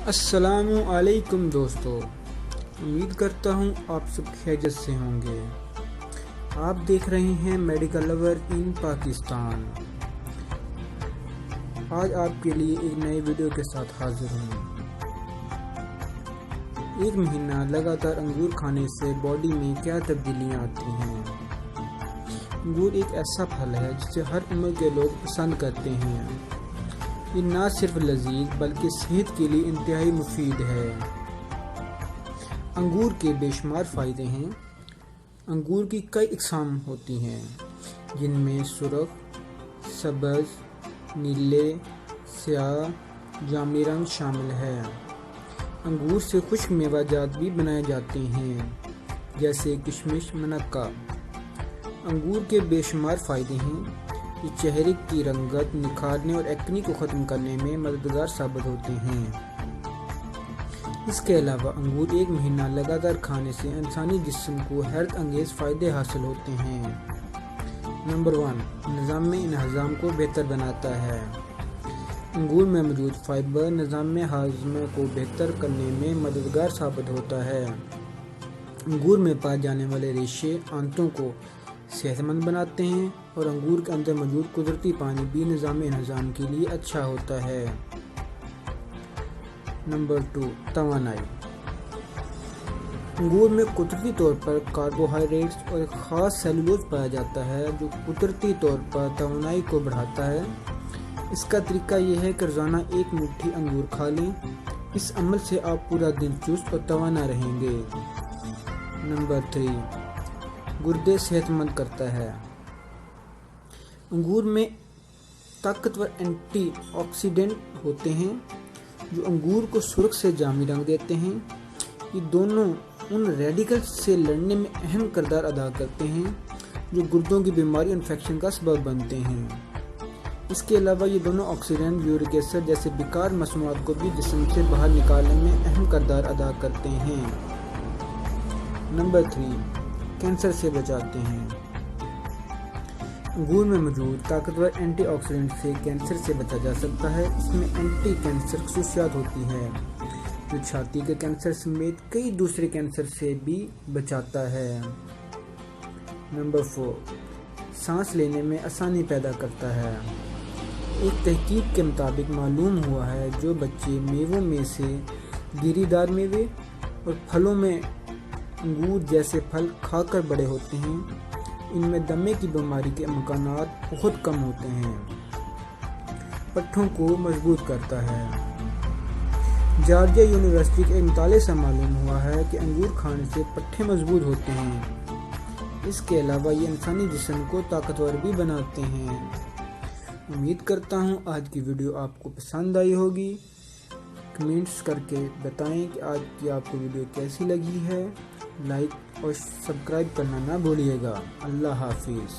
अस्सलामुअलैकुम दोस्तों, उम्मीद करता हूँ आप सब खैरियत से होंगे। आप देख रहे हैं मेडिकल लवर इन पाकिस्तान। आज आपके लिए एक नए वीडियो के साथ हाजिर हूँ। एक महीना लगातार अंगूर खाने से बॉडी में क्या तब्दीलियाँ आती हैं। अंगूर एक ऐसा फल है जिसे हर उम्र के लोग पसंद करते हैं। ये ना सिर्फ लजीज बल्कि सेहत के लिए इंतहाई मुफीद है। अंगूर के बेशुमार फ़ायदे हैं। अंगूर की कई इक़साम होती हैं जिनमें सुर्ख, सब्ज़, नीले, स्याह, जामुनी रंग शामिल है। अंगूर से खुश्क मेवाजात भी बनाए जाते हैं जैसे किशमिश, मनक्का। अंगूर के बेशुमार फ़ायदे हैं। ये चेहरे की रंगत निखारने और एक्ने को ख़त्म करने में मददगार साबित होते हैं। इसके अलावा अंगूर एक महीना लगातार खाने से इंसानी जिस्म को हैरत अंगेज़ फ़ायदे हासिल होते हैं। नंबर 1, निज़ाम-ए-हज़म को बेहतर बनाता है। अंगूर में मौजूद फाइबर निज़ाम-ए-हज़म को बेहतर करने में मददगार साबित होता है। अंगूर में पाए जाने वाले रेशे आंतों को सेहतमंद बनाते हैं और अंगूर के अंदर मौजूद कुदरती पानी भी निज़ाम-ए-हज़म के लिए अच्छा होता है। नंबर 2, तवानाई। अंगूर में कुदरती तौर पर कार्बोहाइड्रेट्स और एक ख़ास सेलुलोज पाया जाता है जो कुदरती तौर पर तवानाई को बढ़ाता है। इसका तरीका यह है कि रोज़ाना एक मुट्ठी अंगूर खा लें। इस अमल से आप पूरा दिन चुस्त और तवाना रहेंगे। नंबर 3, गुर्दे सेहतमंद करता है। अंगूर में ताकतवर एंटीऑक्सीडेंट होते हैं जो अंगूर को सुर्ख से जामुनी रंग देते हैं। ये दोनों उन रेडिकल्स से लड़ने में अहम किरदार अदा करते हैं जो गुर्दों की बीमारी और इन्फेक्शन का सबब बनते हैं। इसके अलावा ये दोनों ऑक्सीडेंट यूरिक एसिड जैसे बेकार मसनूआत को भी जिस्म से बाहर निकालने में अहम किरदार अदा करते हैं। नंबर 3, कैंसर से बचाते हैं। अंगूर में मौजूद ताकतवर एंटीऑक्सीडेंट से कैंसर से बचा जा सकता है। इसमें एंटी कैंसर खसूसियात होती हैं जो छाती के कैंसर समेत कई दूसरे कैंसर से भी बचाता है। नंबर 4, सांस लेने में आसानी पैदा करता है। एक तहकीक के मुताबिक मालूम हुआ है जो बच्चे मेवों में से गिरीदार मेवे और फलों में अंगूर जैसे फल खाकर बड़े होते हैं, इनमें दमे की बीमारी के इम्कानात बहुत कम होते हैं। पट्ठों को मजबूत करता है। जॉर्जिया यूनिवर्सिटी के एक मुताले से मालूम हुआ है कि अंगूर खाने से पट्ठे मजबूत होते हैं। इसके अलावा ये इंसानी जिस्म को ताकतवर भी बनाते हैं। उम्मीद करता हूँ आज की वीडियो आपको पसंद आई होगी। कमेंट्स करके बताएं कि आज की आपको वीडियो कैसी लगी है। लाइक और सब्सक्राइब करना ना भूलिएगा। अल्लाह हाफिज़।